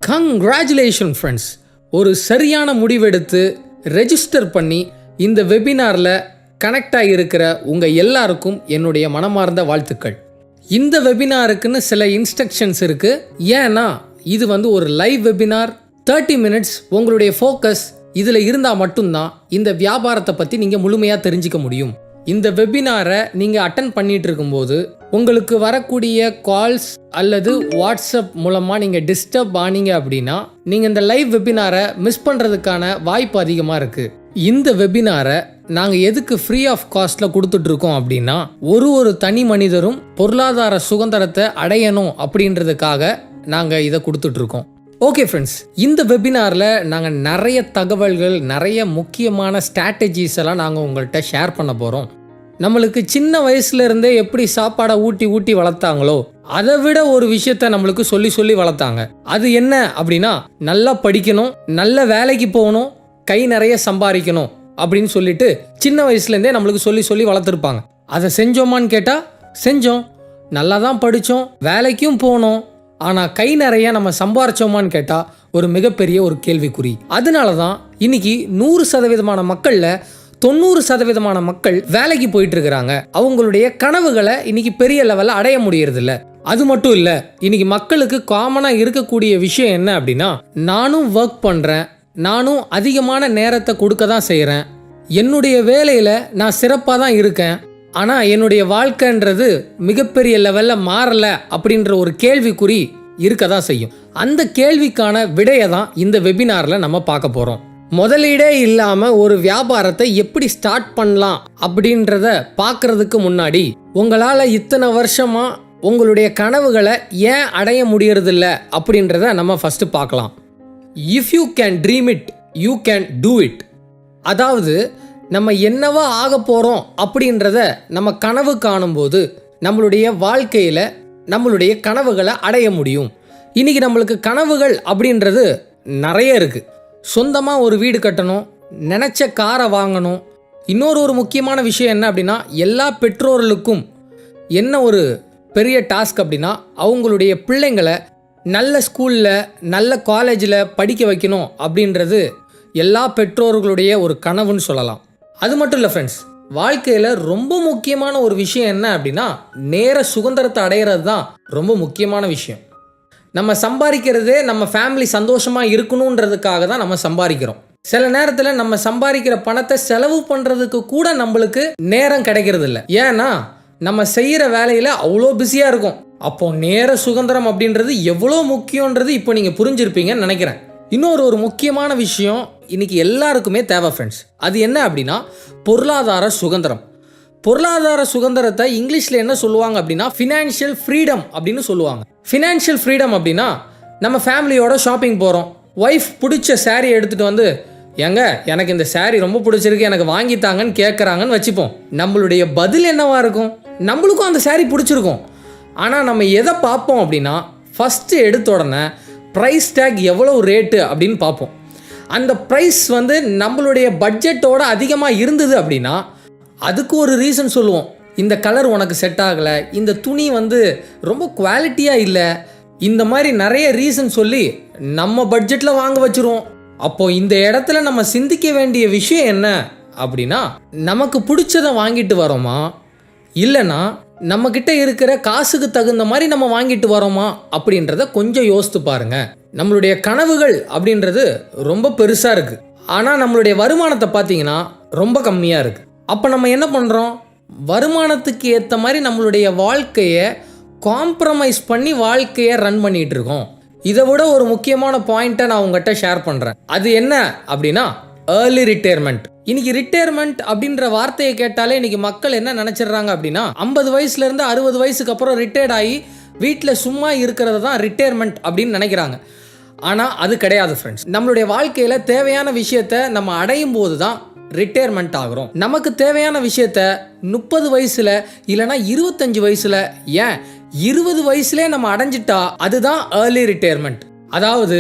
Congratulation friends, ஒரு சரியான முடிவெடுத்து ரெஜிஸ்டர் பண்ணி இந்த வெபினாரில் கனெக்ட் ஆகியிருக்கிற உங்கள் எல்லாருக்கும் என்னுடைய மனமார்ந்த வாழ்த்துக்கள். இந்த வெபினாருக்குன்னு சில இன்ஸ்ட்ரக்ஷன்ஸ் இருக்குது. ஏன்னா இது ஒரு லைவ் வெபினார், 30 minutes உங்களுடைய ஃபோக்கஸ் இதில் இருந்தால் மட்டும்தான் இந்த வியாபாரத்தை பற்றி நீங்கள் முழுமையாக தெரிஞ்சிக்க முடியும். இந்த வெபினாரை நீங்கள் அட்டன் பண்ணிட்டு இருக்கும்போது உங்களுக்கு வரக்கூடிய கால்ஸ் அல்லது வாட்ஸ்அப் மூலமாக நீங்கள் டிஸ்டர்ப் ஆனீங்க அப்படின்னா நீங்கள் இந்த லைவ் வெபினாரை மிஸ் பண்ணுறதுக்கான வாய்ப்பு அதிகமாக இருக்குது. இந்த வெபினாரை நாங்கள் எதுக்கு ஃப்ரீ ஆஃப் காஸ்ட்டில் கொடுத்துட்ருக்கோம் அப்படின்னா ஒரு தனி மனிதரும் பொருளாதார சுதந்திரத்தை அடையணும் அப்படின்றதுக்காக நாங்கள் இதை கொடுத்துட்ருக்கோம். ஓகே ஃப்ரெண்ட்ஸ், இந்த வெபினாரில் நாங்கள் நிறைய தகவல்கள், நிறைய முக்கியமான ஸ்ட்ராட்டஜிஸ் எல்லாம் நாங்கள் உங்கள்கிட்ட ஷேர் பண்ண போகிறோம். நம்மளுக்கு சின்ன வயசுலேருந்தே எப்படி சாப்பாடை ஊட்டி வளர்த்தாங்களோ அதை விட ஒரு விஷயத்த நம்மளுக்கு சொல்லி வளர்த்தாங்க. அது என்ன அப்படின்னா, நல்லா படிக்கணும், நல்ல வேலைக்கு போகணும், கை நிறைய சம்பாதிக்கணும் அப்படின்னு சொல்லிட்டு சின்ன வயசுலேருந்தே நம்மளுக்கு சொல்லி வளர்த்துருப்பாங்க. அதை செஞ்சோமான்னு கேட்டால் செஞ்சோம், நல்லா தான் படித்தோம், வேலைக்கும் போனோம். ஆனால் கை நிறைய நம்ம சம்பாரிச்சோமான்னு கேட்டால் ஒரு மிகப்பெரிய ஒரு கேள்விக்குறி. அதனால தான் இன்னைக்கு 100% மக்களில் 90% மக்கள் வேலைக்கு போயிட்டு இருக்கிறாங்க. அவங்களுடைய கனவுகளை இன்னைக்கு பெரிய லெவலில் அடைய முடியறதில்ல. அது மட்டும் இல்லை, இன்னைக்கு மக்களுக்கு காமனாக இருக்கக்கூடிய விஷயம் என்ன அப்படின்னா, நானும் ஒர்க் பண்ணுறேன், நானும் அதிகமான நேரத்தை கொடுக்க தான் செய்கிறேன், என்னுடைய வேலையில் நான் சிறப்பாக தான் இருக்கேன், ஆனால் என்னுடைய வாழ்க்கைன்றது மிகப்பெரிய லெவலில் மாறலை அப்படின்ற ஒரு கேள்விக்குறி இருக்க தான் செய்யும். அந்த கேள்விக்கான விடையை தான் இந்த வெபினாரில் நம்ம பார்க்க போகிறோம். முதலீடே இல்லாமல் ஒரு வியாபாரத்தை எப்படி ஸ்டார்ட் பண்ணலாம் அப்படின்றத பார்க்கறதுக்கு முன்னாடி, உங்களால் இத்தனை வருஷமாக உங்களுடைய கனவுகளை ஏன் அடைய முடியறதில்ல அப்படின்றத நம்ம ஃபஸ்ட்டு பார்க்கலாம். If you can dream it, you can do it. அதாவது நம்ம என்னவா ஆக போகிறோம் அப்படின்றத நம்ம கனவு காணும்போது நம்மளுடைய வாழ்க்கையில் நம்மளுடைய கனவுகளை அடைய முடியும். இன்றைக்கி நம்மளுக்கு கனவுகள் அப்படின்றது நிறைய இருக்குது. சொந்தமாக ஒரு வீடு கட்டணும், நினச்ச காரை வாங்கணும். இன்னொரு முக்கியமான விஷயம் என்ன அப்படின்னா, எல்லா பெற்றோர்களுக்கும் என்ன ஒரு பெரிய டாஸ்க் அப்படின்னா, அவங்களுடைய பிள்ளைங்களை நல்ல ஸ்கூலில் நல்ல காலேஜில் படிக்க வைக்கணும் அப்படின்றது எல்லா பெற்றோர்களுடைய ஒரு கனவுன்னு சொல்லலாம். அது மட்டும் இல்லை ஃப்ரெண்ட்ஸ், வாழ்க்கையில் ரொம்ப முக்கியமான ஒரு விஷயம் என்ன அப்படின்னா, நேர சுதந்திரத்தை அடையிறது தான் ரொம்ப முக்கியமான விஷயம். நம்ம சம்பாதிக்கிறதே நம்ம ஃபேமிலி சந்தோஷமாக இருக்கணுன்றதுக்காக தான் நம்ம சம்பாதிக்கிறோம். சில நேரத்தில் நம்ம சம்பாதிக்கிற பணத்தை செலவு பண்ணுறதுக்கு கூட நம்மளுக்கு நேரம் கிடைக்கிறது இல்லை. ஏன்னா நம்ம செய்கிற வேலையில் அவ்வளோ பிஸியாக இருக்கும். அப்போ நேர சுதந்திரம் அப்படின்றது எவ்வளோ முக்கியன்றது இப்போ நீங்கள் புரிஞ்சிருப்பீங்கன்னு நினைக்கிறேன். இன்னொரு முக்கியமான விஷயம் இன்னைக்கு எல்லாருக்குமே தேவை ஃப்ரெண்ட்ஸ். அது என்ன அப்படின்னா, பொருளாதார சுதந்திரம். பொருளாதார சுதந்திரத்தை இங்கிலீஷில் என்ன சொல்லுவாங்க அப்படின்னா, ஃபினான்ஷியல் ஃப்ரீடம் அப்படின்னு சொல்லுவாங்க. ஃபினான்ஷியல் ஃப்ரீடம் அப்படின்னா, நம்ம ஃபேமிலியோட ஷாப்பிங் போகிறோம், ஒய்ஃப் பிடிச்ச சாரீ எடுத்துகிட்டு வந்து, ஏங்க எனக்கு இந்த சாரீ ரொம்ப பிடிச்சிருக்கு, எனக்கு வாங்கித்தாங்கன்னு கேட்குறாங்கன்னு வச்சுப்போம். நம்மளுடைய பதில் என்னவா இருக்கும்? நம்மளுக்கும் அந்த சாரீ பிடிச்சிருக்கும். ஆனால் நம்ம எதை பார்ப்போம் அப்படின்னா, ஃபஸ்ட்டு எடுத்த உடனே ப்ரைஸ் டேக் எவ்வளோ ரேட்டு அப்படின்னு பார்ப்போம். அந்த ப்ரைஸ் நம்மளுடைய பட்ஜெட்டோட அதிகமாக இருந்தது அப்படின்னா அதுக்கு ஒரு ரீசன் சொல்லுவோம். இந்த கலர் உனக்கு செட் ஆகலை, இந்த துணி ரொம்ப குவாலிட்டியாக இல்லை, இந்த மாதிரி நிறைய ரீசன் சொல்லி நம்ம பட்ஜெட்டில் வாங்க வச்சுருவோம். அப்போது இந்த இடத்துல நம்ம சிந்திக்க வேண்டிய விஷயம் என்ன அப்படின்னா, நமக்கு பிடிச்சதை வாங்கிட்டு வரோமா, இல்லைன்னா நம்மக்கிட்ட இருக்கிற காசுக்கு தகுந்த மாதிரி நம்ம வாங்கிட்டு வரோமா அப்படின்றத கொஞ்சம் யோசித்து பாருங்கள். நம்மளுடைய கனவுகள் அப்படின்றது ரொம்ப பெருசாக இருக்குது, ஆனால் நம்மளுடைய வருமானத்தை பார்த்தீங்கன்னா ரொம்ப கம்மியாக இருக்குது. அப்போ நம்ம என்ன பண்ணுறோம்? வருமானத்துக்கு ஏற்ற மாதிரி நம்மளுடைய வாழ்க்கையை காம்ப்ரமைஸ் பண்ணி வாழ்க்கையை ரன் பண்ணிகிட்டு இருக்கோம். இதை விட ஒரு முக்கியமான பாயிண்ட்டை நான் உங்கள்கிட்ட ஷேர் பண்ணுறேன். அது என்ன அப்படின்னா, ஏர்லி ரிட்டையர்மெண்ட். இன்னைக்கு ரிட்டையர்மெண்ட் அப்படின்ற வார்த்தையை கேட்டாலே இன்னைக்கு மக்கள் என்ன நினச்சிடுறாங்க அப்படின்னா, 50 வயசுலேருந்து 60 வயசுக்கு அப்புறம் ரிட்டையர்ட் ஆகி வீட்டில் சும்மா இருக்கிறது தான் ரிட்டையர்மெண்ட் அப்படின்னு நினைக்கிறாங்க. ஆனால் அது கிடையாது ஃப்ரெண்ட்ஸ். நம்மளுடைய வாழ்க்கையில் தேவையான விஷயத்தை நம்ம அடையும் போது தான் ரிட்டையர்மெண்ட் ஆகிறோம். நமக்கு தேவையான விஷயத்த 30 வயசில் இல்லைனா 25 வயசில், ஏன் 20 வயசுலேயே நம்ம அடைஞ்சிட்டா அதுதான் ஏர்லி ரிட்டையர்மெண்ட். அதாவது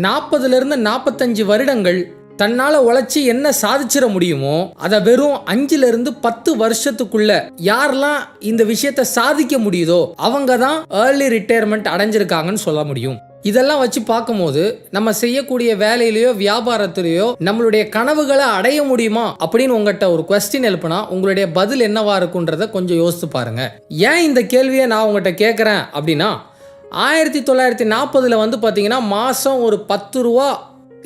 40லேருந்து 45 வருடங்கள் தன்னால் உழைச்சி என்ன சாதிச்சிட முடியுமோ அதை வெறும் 5லேருந்து 10 வருஷத்துக்குள்ள யாரெல்லாம் இந்த விஷயத்தை சாதிக்க முடியுதோ அவங்க தான் ஏர்லி ரிட்டையர்மெண்ட் அடைஞ்சிருக்காங்கன்னு சொல்ல முடியும். இதெல்லாம் வச்சு பார்க்கும்போது நம்ம செய்யக்கூடிய வேலையிலையோ வியாபாரத்திலேயோ நம்மளுடைய கனவுகளை அடைய முடியுமா அப்படின்னு உங்கள்கிட்ட ஒரு கொஸ்டின் எழுப்புனா உங்களுடைய பதில் என்னவா இருக்குன்றத கொஞ்சம் யோசித்து பாருங்க. ஏன் இந்த கேள்வியை நான் உங்கள்கிட்ட கேட்குறேன் அப்படின்னா 1940 வந்து பார்த்தீங்கன்னா மாதம் ஒரு 10 ரூபா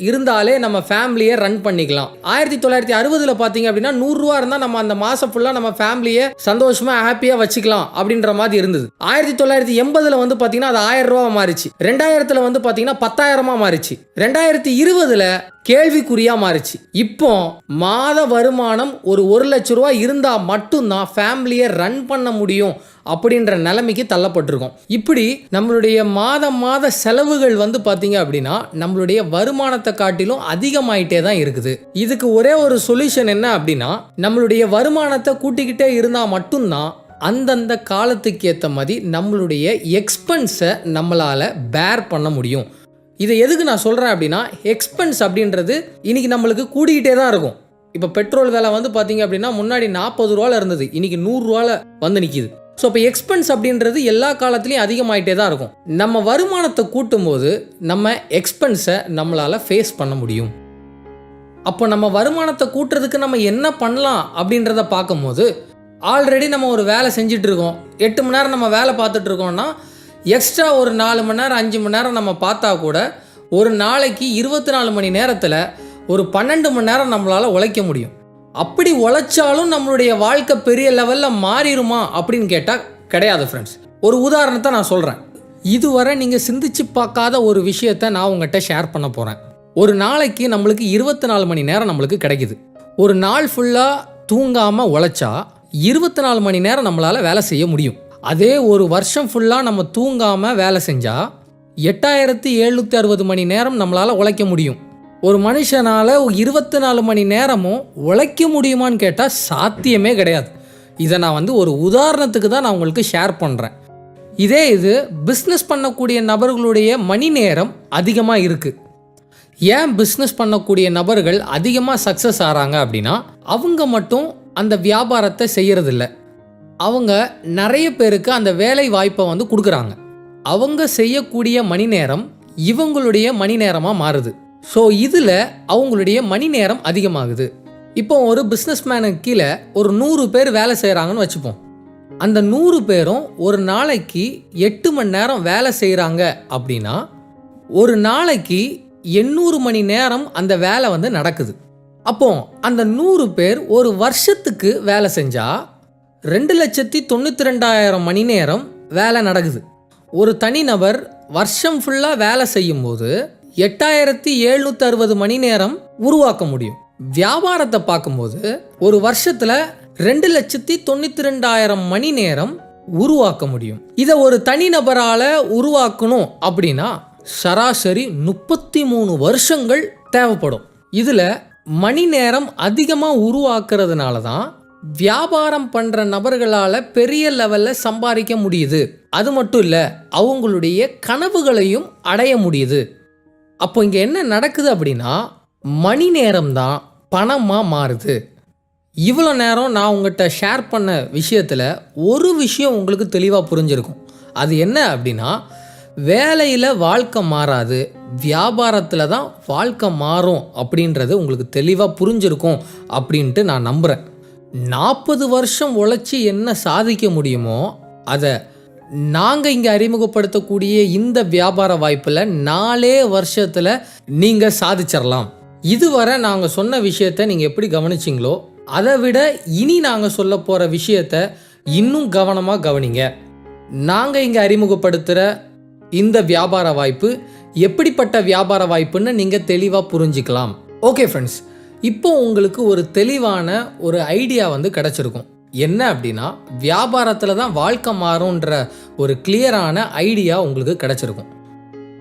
இருந்தாலே நம்ம ஃபேமிலியை ரன் பண்ணிக்கலாம். 1960 பார்த்தீங்க அப்படின்னா 100 ரூபா இருந்தால் நம்ம அந்த மாதம் ஃபுல்லாக நம்ம ஃபேமிலியை சந்தோஷமாக ஹாப்பியாக வச்சுக்கலாம் அப்படின்ற மாதிரி இருந்தது. 1980 வந்து பார்த்தீங்கன்னா அது 1000 ரூபா மாறிச்சு. 2000 வந்து பார்த்தீங்கன்னா 10,000 மாறிச்சு. 2020 கேள்விக்குறியா மாறிச்சு. இப்போ மாத வருமானம் ஒரு 1 லட்ச ரூபா இருந்தால் மட்டும்தான் ஃபேமிலியை ரன் பண்ண முடியும் அப்படின்ற நிலைமைக்கு தள்ளப்பட்டிருக்கோம். இப்படி நம்மளுடைய மாத செலவுகள் வந்து பார்த்தீங்க அப்படின்னா நம்மளுடைய வருமானத்தை காட்டிலும் அதிகமாயிட்டே தான் இருக்குது. இதுக்கு ஒரே ஒரு சொல்யூஷன் என்ன அப்படின்னா நம்மளுடைய வருமானத்தை கூட்டிக்கிட்டே இருந்தால் மட்டும்தான் அந்தந்த காலத்துக்கு ஏற்ற மாதிரி நம்மளுடைய எக்ஸ்பென்ஸை நம்மளால் பேர் பண்ண முடியும். இதை எதுக்கு நான் சொல்கிறேன் அப்படின்னா எக்ஸ்பென்ஸ் அப்படின்றது இன்னைக்கு நம்மளுக்கு கூடிக்கிட்டே தான் இருக்கும். இப்போ பெட்ரோல் விலை வந்து பார்த்தீங்க அப்படின்னா முன்னாடி 40 ரூபாயில் இருந்தது, இன்னைக்கு 100 ரூபாயில் வந்து நிற்கிது. ஸோ இப்போ எக்ஸ்பென்ஸ் அப்படின்றது எல்லா காலத்துலேயும் அதிகமாகிட்டே தான் இருக்கும். நம்ம வருமானத்தை கூட்டும் போது நம்ம எக்ஸ்பென்ஸை நம்மளால் ஃபேஸ் பண்ண முடியும். அப்போ நம்ம வருமானத்தை கூட்டுறதுக்கு நம்ம என்ன பண்ணலாம் அப்படின்றத பார்க்கும்போது ஆல்ரெடி நம்ம ஒரு வேலை செஞ்சுட்டு இருக்கோம், 8 மணி நேரம் நம்ம வேலை பார்த்துட்டு இருக்கோம்னா எக்ஸ்ட்ரா ஒரு 4 மணி நேரம் 5 மணி நேரம் நம்ம பார்த்தா கூட ஒரு நாளைக்கு 24 மணி நேரத்தில் ஒரு 12 மணி நேரம் நம்மளால் உழைக்க முடியும். அப்படி உழைச்சாலும் நம்மளுடைய வாழ்க்கை பெரிய லெவலில் மாறிடுமா அப்படின்னு கேட்டால் கிடையாது ஃப்ரெண்ட்ஸ். ஒரு உதாரணத்தை நான் சொல்கிறேன். இதுவரை நீங்கள் சிந்திச்சு பார்க்காத ஒரு விஷயத்தை நான் உங்கள்கிட்ட ஷேர் பண்ண போகிறேன். ஒரு நாளைக்கு நம்மளுக்கு 24 மணி நேரம் நம்மளுக்கு கிடைக்குது. ஒரு நாள் ஃபுல்லாக தூங்காமல் உழைச்சா 24 மணி நேரம் நம்மளால் வேலை செய்ய முடியும். அதே ஒரு வருஷம் ஃபுல்லாக நம்ம தூங்காமல் வேலை செஞ்சால் 8760 மணி நேரம் நம்மளால் உழைக்க முடியும். ஒரு மனுஷனால் 24 மணி நேரமும் உழைக்க முடியுமான்னு கேட்டால் சாத்தியமே கிடையாது. இதை நான் ஒரு உதாரணத்துக்கு தான் நான் உங்களுக்கு ஷேர் பண்ணுறேன். இது பிஸ்னஸ் பண்ணக்கூடிய நபர்களுடைய மணி நேரம் அதிகமாக இருக்குது. ஏன் பிஸ்னஸ் பண்ணக்கூடிய நபர்கள் அதிகமாக சக்ஸஸ் ஆகிறாங்க அப்படின்னா அவங்க மட்டும் அந்த வியாபாரத்தை செய்கிறதில்ல, அவங்க நிறைய பேருக்கு அந்த வேலை வாய்ப்பை கொடுக்குறாங்க. அவங்க செய்யக்கூடிய மணி நேரம் இவங்களுடைய மணி நேரமாக மாறுது. ஸோ இதில் அவங்களுடைய மணி நேரம் அதிகமாகுது. இப்போ ஒரு பிஸ்னஸ்மேனுக்கு கீழே ஒரு 100 பேர் வேலை செய்கிறாங்கன்னு வச்சுப்போம். அந்த 100 பேரும் ஒரு நாளைக்கு 8 மணி நேரம் வேலை செய்கிறாங்க அப்படின்னா ஒரு நாளைக்கு 800 மணி நேரம் அந்த வேலை நடக்குது. அப்போ அந்த 100 பேர் ஒரு வருஷத்துக்கு வேலை செஞ்சால் 2,92,000 மணி நேரம் வேலை நடக்குது. ஒரு தனிநபர் வருஷம் ஃபுல்லாக வேலை செய்யும்போது 8760 மணி நேரம் உருவாக்க முடியும். வியாபாரத்தை பார்க்கும்போது ஒரு வருஷத்தில் 2,92,000 மணி நேரம் உருவாக்க முடியும். இதை ஒரு தனிநபரால் உருவாக்கணும் அப்படின்னா சராசரி 33 வருஷங்கள் தேவைப்படும். இதில் மணி நேரம் அதிகமாக உருவாக்குறதுனால தான் வியாபாரம் பண்ணுற நபர்களால் பெரிய லெவலில் சம்பாதிக்க முடியுது. அது மட்டும் இல்லை, அவங்களுடைய கனவுகளையும் அடைய முடியுது. அப்போ இங்கே என்ன நடக்குது அப்படின்னா மணி நேரம் தான் பணமாக மாறுது. இவ்வளோ நேரம் நான் உங்கள்கிட்ட ஷேர் பண்ண விஷயத்தில் ஒரு விஷயம் உங்களுக்கு தெளிவாக புரிஞ்சிருக்கும். அது என்ன அப்படின்னா வேலையில் வாழ்க்கை மாறாது, வியாபாரத்தில் தான் வாழ்க்கை மாறும் அப்படின்றது உங்களுக்கு தெளிவாக புரிஞ்சிருக்கும் அப்படின்ட்டு நான் நம்புகிறேன். 40 வருஷம் உழைச்சி என்ன சாதிக்க முடியுமோ அதை நாங்கள் இங்கே அறிமுகப்படுத்தக்கூடிய இந்த வியாபார வாய்ப்பில் 4 வருஷத்தில் நீங்கள் சாதிச்சிடலாம். இதுவரை நாங்கள் சொன்ன விஷயத்தை நீங்கள் எப்படி கவனிச்சிங்களோ அதை விட இனி நாங்கள் சொல்ல போகிற விஷயத்தை இன்னும் கவனமாக கவனிங்க. நாங்கள் இங்கே அறிமுகப்படுத்துகிற இந்த வியாபார வாய்ப்பு எப்படிப்பட்ட வியாபார வாய்ப்புன்னு நீங்கள் தெளிவாக புரிஞ்சிக்கலாம். ஓகே ஃப்ரெண்ட்ஸ், இப்போ உங்களுக்கு ஒரு தெளிவான ஒரு ஐடியா கிடச்சிருக்கும். என்ன அப்படின்னா வியாபாரத்தில் தான் வாழ்க்கை மாறும்ன்ற ஒரு கிளியரான ஐடியா உங்களுக்கு கிடச்சிருக்கும்.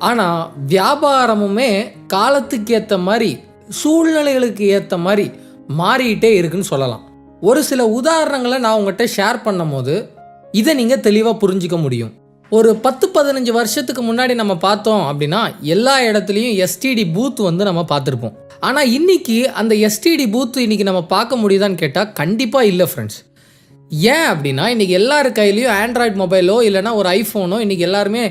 ஆனால் வியாபாரமுமே காலத்துக்கு ஏற்ற மாதிரி சூழ்நிலைகளுக்கு ஏற்ற மாதிரி மாறிக்கிட்டே இருக்குன்னு சொல்லலாம். ஒரு சில உதாரணங்களை நான் உங்கள்கிட்ட ஷேர் பண்ணும் போது இதை நீங்கள் தெளிவாக புரிஞ்சிக்க முடியும். ஒரு 10-15 வருஷத்துக்கு முன்னாடி நம்ம பார்த்தோம் அப்படின்னா எல்லா இடத்துலையும் எஸ்டிடி பூத் நம்ம பார்த்துருப்போம். ஆனால் இன்னைக்கு அந்த எஸ்டிடி பூத் இன்னைக்கு நம்ம பார்க்க முடியுதான்னு கேட்டால் கண்டிப்பாக இல்லை ஃப்ரெண்ட்ஸ். ஏன் அப்படின்னா இன்றைக்கி எல்லார் கையிலையும் ஆண்ட்ராய்டு மொபைலோ இல்லைனா ஒரு ஐஃபோனோ இன்றைக்கி எல்லாருமே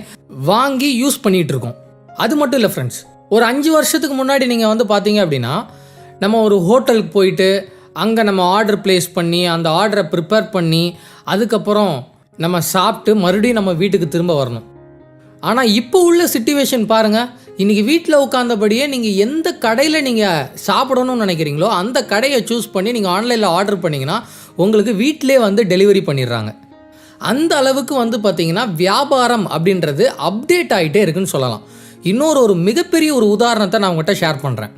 வாங்கி யூஸ் பண்ணிகிட்டு இருக்கோம். அது மட்டும் இல்லை ஃப்ரெண்ட்ஸ், ஒரு 5 வருஷத்துக்கு முன்னாடி நீங்கள் வந்து பார்த்தீங்க அப்படின்னா, நம்ம ஒரு ஹோட்டலுக்கு போயிட்டு அங்கே நம்ம ஆர்டர் ப்ளேஸ் பண்ணி அந்த ஆர்டரை ப்ரிப்பேர் பண்ணி அதுக்கப்புறம் நம்ம சாப்பிட்டு மறுபடியும் நம்ம வீட்டுக்கு திரும்ப வரணும். ஆனால் இப்போ உள்ள சிச்சுவேஷன் பாருங்கள், இன்றைக்கி வீட்டில் உட்காந்தபடியே நீங்கள் எந்த கடையில் நீங்கள் சாப்பிடணும்னு நினைக்கிறீங்களோ அந்த கடையை சூஸ் பண்ணி நீங்கள் ஆன்லைனில் ஆர்டர் பண்ணிங்கன்னா உங்களுக்கு வீட்டிலே வந்து டெலிவரி பண்ணிடுறாங்க. அந்த அளவுக்கு வந்து பார்த்திங்கன்னா வியாபாரம் அப்படின்றது அப்டேட் ஆகிட்டே இருக்குன்னு சொல்லலாம். இன்னொரு மிகப்பெரிய ஒரு உதாரணத்தை நான் உங்கள்கிட்ட ஷேர் பண்ணுறேன்.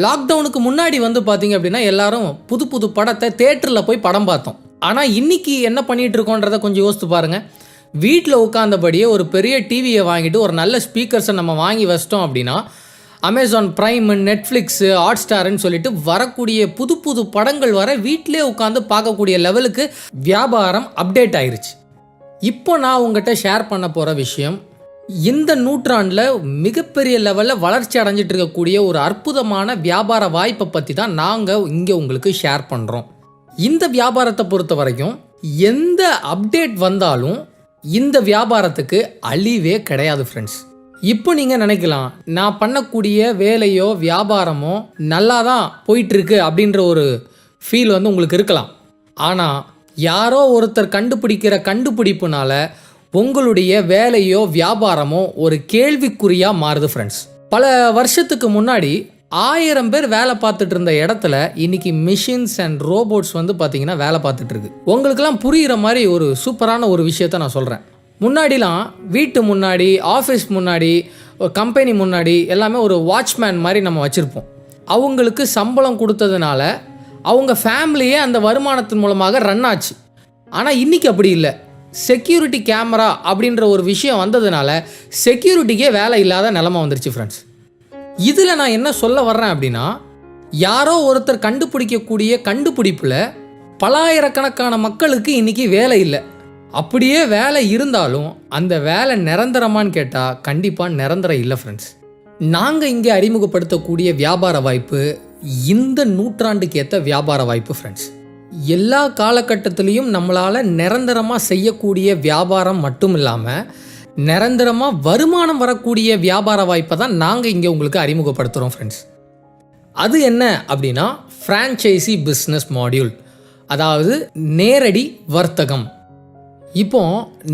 லாக்டவுனுக்கு முன்னாடி வந்து பார்த்திங்க அப்படின்னா எல்லாரும் புது புது படத்தை தேட்டரில் போய் படம் பார்த்தோம். ஆனால் இன்றைக்கி என்ன பண்ணிகிட்டு இருக்கோன்றதை கொஞ்சம் யோசித்து பாருங்கள். வீட்டில் உட்காந்தபடியே ஒரு பெரிய டிவியை வாங்கிட்டு ஒரு நல்ல ஸ்பீக்கர்ஸை நம்ம வாங்கி வச்சிட்டோம் அப்படின்னா அமேசான் ப்ரைம், நெட்ஃப்ளிக்ஸு, ஹாட்ஸ்டார்னு சொல்லிட்டு வரக்கூடிய புது புது படங்கள் வர வீட்டிலே உட்காந்து பார்க்கக்கூடிய லெவலுக்கு வியாபாரம் அப்டேட் ஆயிருச்சு. இப்போ நான் உங்கள்கிட்ட ஷேர் பண்ண போகிற விஷயம், இந்த நூற்றாண்டில் மிகப்பெரிய லெவலில் வளர்ச்சி அடைஞ்சிட்டு இருக்கக்கூடிய ஒரு அற்புதமான வியாபார வாய்ப்பை பற்றி தான் நாங்கள் இங்கே உங்களுக்கு ஷேர் பண்ணுறோம். இந்த வியாபாரத்தை பொறுத்த வரைக்கும் எந்த அப்டேட் வந்தாலும் இந்த வியாபாரத்துக்கு அழிவே கிடையாது ஃப்ரெண்ட்ஸ். இப்போ நீங்கள் நினைக்கலாம், நான் பண்ணக்கூடிய வேலையோ வியாபாரமோ நல்லா தான் போயிட்டுருக்கு அப்படின்ற ஒரு ஃபீல் வந்து உங்களுக்கு இருக்கலாம். ஆனால் யாரோ ஒருத்தர் கண்டுபிடிக்கிற கண்டுபிடிப்புனால உங்களுடைய வேலையோ வியாபாரமோ ஒரு கேள்விக்குறியாக மாறுது ஃப்ரெண்ட்ஸ். பல வருஷத்துக்கு முன்னாடி 1000 பேர் வேலை பார்த்துட்டு இருந்த இடத்துல இன்னைக்கு மிஷின்ஸ் அண்ட் ரோபோட்ஸ் வந்து பார்த்தீங்கன்னா வேலை பார்த்துட்டு இருக்கு. உங்களுக்கெல்லாம் புரிகிற மாதிரி ஒரு சூப்பரான ஒரு விஷயத்த நான் சொல்கிறேன். முன்னாடிலாம் வீட்டு முன்னாடி, ஆஃபீஸ் முன்னாடி, கம்பெனி முன்னாடி எல்லாமே ஒரு வாட்ச்மேன் மாதிரி நம்ம வச்சுருப்போம். அவங்களுக்கு சம்பளம் கொடுத்ததுனால அவங்க ஃபேமிலியே அந்த வருமானத்தின் மூலமாக ரன் ஆச்சு. ஆனால் இன்றைக்கி அப்படி இல்லை. செக்யூரிட்டி கேமரா அப்படின்ற ஒரு விஷயம் வந்ததுனால செக்யூரிட்டிக்கே வேலை இல்லாத நிலமை வந்துருச்சு ஃப்ரெண்ட்ஸ். இதில் நான் என்ன சொல்ல வர்றேன் அப்படின்னா, யாரோ ஒருத்தர் கண்டுபிடிக்கக்கூடிய கண்டுபிடிப்பில் பலாயிரக்கணக்கான மக்களுக்கு இன்றைக்கி வேலை இல்லை. அப்படியே வேலை இருந்தாலும் அந்த வேலை நிரந்தரமானு கேட்டால் கண்டிப்பாக நிரந்தரம் இல்லை ஃப்ரெண்ட்ஸ். நாங்கள் இங்கே அறிமுகப்படுத்தக்கூடிய வியாபார வாய்ப்பு இந்த நூற்றாண்டுக்கு ஏற்ற வியாபார வாய்ப்பு ஃப்ரெண்ட்ஸ். எல்லா காலகட்டத்திலையும் நம்மளால் நிரந்தரமாக செய்யக்கூடிய வியாபாரம் மட்டும் இல்லாமல் நிரந்தரமாக வருமானம் வரக்கூடிய வியாபார வாய்ப்பை தான் நாங்கள் இங்கே உங்களுக்கு அறிமுகப்படுத்துகிறோம் ஃப்ரெண்ட்ஸ். அது என்ன அப்படின்னா ஃப்ரான்ச்சைசி பிஸ்னஸ் மாடியூல், அதாவது நேரடி வர்த்தகம். இப்போ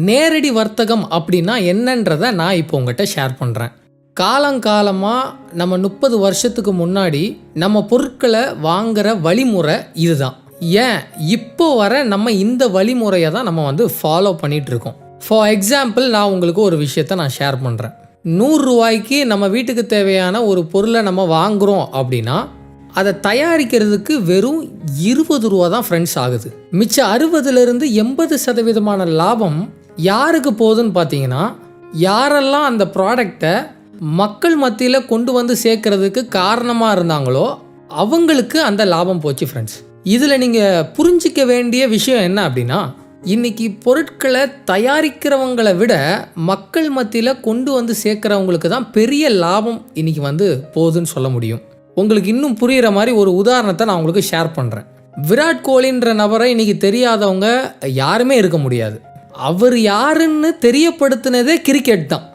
நேரடி வர்த்தகம் அப்படின்னா என்னன்றதை நான் இப்போ உங்கள்கிட்ட ஷேர் பண்ணுறேன். காலங்காலமாக நம்ம 30 வருஷத்துக்கு முன்னாடி நம்ம பொருட்களை வாங்குகிற வழிமுறை இதுதான். ஏன் இப்போ வர நம்ம இந்த வழிமுறையை தான் நம்ம வந்து ஃபாலோ பண்ணிகிட்ருக்கோம். ஃபார் எக்ஸாம்பிள், நான் உங்களுக்கு ஒரு விஷயத்தை நான் ஷேர் பண்ணுறேன். 100 ரூபாய்க்கு நம்ம வீட்டுக்கு தேவையான ஒரு பொருளை நம்ம வாங்குகிறோம் அப்படின்னா அதை தயாரிக்கிறதுக்கு வெறும் 20 ரூபா தான் ஃப்ரெண்ட்ஸ் ஆகுது. மிச்சம் 60லேருந்து 80% லாபம் யாருக்கு போகுதுன்னு பார்த்தீங்கன்னா, யாரெல்லாம் அந்த ப்ராடக்டை மக்கள் மத்தியில் கொண்டு வந்து சேர்க்கறதுக்கு காரணமாக இருந்தாங்களோ அவங்களுக்கு அந்த லாபம் போச்சு ஃப்ரெண்ட்ஸ். இதில் நீங்கள் புரிஞ்சிக்க வேண்டிய விஷயம் என்ன அப்படின்னா, இன்றைக்கி பொருட்களை தயாரிக்கிறவங்களை விட மக்கள் மத்தியில் கொண்டு வந்து சேர்க்குறவங்களுக்கு தான் பெரிய லாபம் இன்றைக்கி வந்து போகுதுன்னு சொல்ல முடியும். உங்களுக்கு இன்னும் புரிகிற மாதிரி ஒரு உதாரணத்தை நான் உங்களுக்கு ஷேர் பண்ணுறேன். விராட் கோலின்ற நபரை இன்றைக்கி தெரியாதவங்க யாருமே இருக்க முடியாது. அவர் யாருன்னு தெரியப்படுத்தினதே கிரிக்கெட் தான்.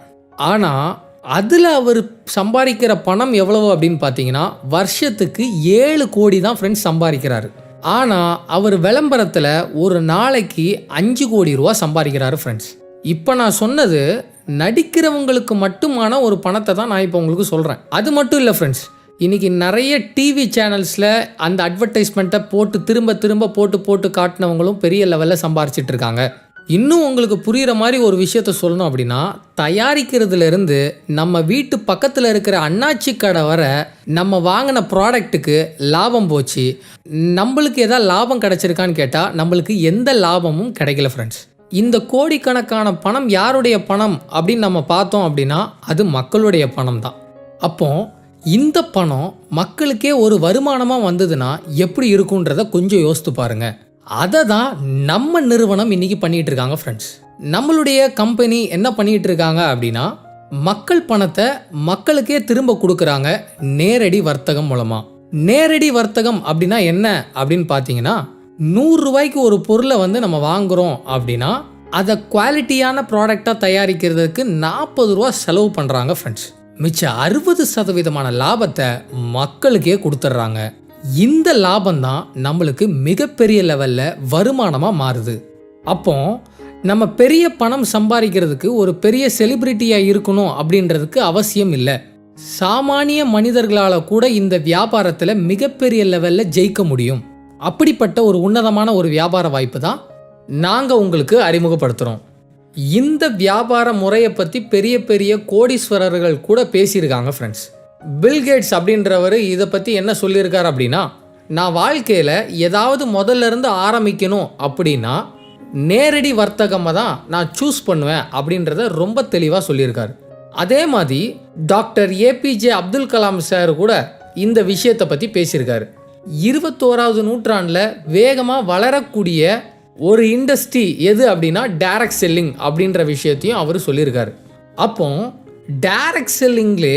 ஆனால் அதில் அவர் சம்பாதிக்கிற பணம் எவ்வளவு அப்படின்னு பார்த்தீங்கன்னா வருஷத்துக்கு 7 கோடி தான் ஃப்ரெண்ட்ஸ் சம்பாதிக்கிறாரு. ஆனால் அவர் விளம்பரத்தில் ஒரு நாளைக்கு 5 கோடி ரூபா சம்பாதிக்கிறாரு ஃப்ரெண்ட்ஸ். இப்போ நான் சொன்னது நடிக்கிறவங்களுக்கு மட்டுமான ஒரு பணத்தை தான் நான் இப்போ உங்களுக்கு சொல்கிறேன். அது மட்டும் இல்லை ஃப்ரெண்ட்ஸ், இன்றைக்கி நிறைய டிவி சேனல்ஸில் அந்த அட்வர்டைஸ்மெண்ட்டை போட்டு திரும்ப போட்டு காட்டினவங்களும் பெரிய லெவலில் சம்பாரிச்சிட்டு இருக்காங்க. இன்னும் உங்களுக்கு புரிகிற மாதிரி ஒரு விஷயத்த சொல்லணும் அப்படின்னா, தயாரிக்கிறதுலேருந்து நம்ம வீட்டு பக்கத்தில் இருக்கிற அண்ணாச்சி கடை வர நம்ம வாங்கின ப்ராடக்ட்டுக்கு லாபம் போச்சு. நம்மளுக்கு எதாவது லாபம் கிடைச்சிருக்கான்னு கேட்டால் நம்மளுக்கு எந்த லாபமும் கிடைக்கல ஃப்ரெண்ட்ஸ். இந்த கோடிக்கணக்கான பணம் யாருடைய பணம் அப்படின்னு நம்ம பார்த்தோம் அப்படின்னா அது மக்களுடைய பணம் தான். அப்போ இந்த பணம் மக்களுக்கே ஒரு வருமானமாக வந்ததுன்னா எப்படி இருக்குன்றத கொஞ்சம் யோசித்து பாருங்கள். அதை தான் நம்ம நிறுவனம் இன்றைக்கி பண்ணிகிட்டு இருக்காங்க ஃப்ரெண்ட்ஸ். நம்மளுடைய கம்பெனி என்ன பண்ணிகிட்டு இருக்காங்க அப்படின்னா, மக்கள் பணத்தை மக்களுக்கே திரும்ப கொடுக்குறாங்க நேரடி வர்த்தகம் மூலமாக. நேரடி வர்த்தகம் அப்படின்னா என்ன அப்படின்னு பார்த்தீங்கன்னா, 100 ரூபாய்க்கு ஒரு பொருளை வந்து நம்ம வாங்குகிறோம் அப்படின்னா அதை குவாலிட்டியான ப்ராடக்டாக தயாரிக்கிறதுக்கு 40 ரூபா செலவு பண்ணுறாங்க ஃப்ரெண்ட்ஸ். மிச்ச 60% லாபத்தை மக்களுக்கே கொடுத்துட்றாங்க. இந்த லாபம் தான் நம்மளுக்கு மிகப்பெரிய லெவலில் வருமானமாக மாறுது. அப்போ நம்ம பெரிய பணம் சம்பாதிக்கிறதுக்கு ஒரு பெரிய செலிபிரிட்டியாக இருக்கணும் அப்படின்றதுக்கு அவசியம் இல்லை. சாமானிய மனிதர்களால் கூட இந்த வியாபாரத்தில் மிகப்பெரிய லெவலில் ஜெயிக்க முடியும். அப்படிப்பட்ட ஒரு உன்னதமான ஒரு வியாபார வாய்ப்பு தான் நாங்கள் உங்களுக்கு அறிமுகப்படுத்துகிறோம். இந்த வியாபார முறையை பற்றி பெரிய பெரிய கோடீஸ்வரர்கள் கூட பேசியிருக்காங்க ஃப்ரெண்ட்ஸ். பில்கேட்ஸ் அப்படின்றவர் இதை பற்றி என்ன சொல்லியிருக்கார் அப்படின்னா, நான் வாழ்க்கையில் ஏதாவது முதல்ல இருந்து ஆரம்பிக்கணும் அப்படின்னா நேரடி வர்த்தகமாக தான் நான் சூஸ் பண்ணுவேன் அப்படின்றத ரொம்ப தெளிவாக சொல்லியிருக்காரு. அதே மாதிரி doctor APJ Abdul Kalam sir கூட இந்த விஷயத்தை பற்றி பேசியிருக்காரு. 21வது நூற்றாண்டில் வேகமாக வளரக்கூடிய ஒரு இண்டஸ்ட்ரி எது அப்படின்னா டைரக்ட் செல்லிங் அப்படின்ற விஷயத்தையும் அவர் சொல்லியிருக்காரு. அப்போ டைரக்ட் செல்லிங்லே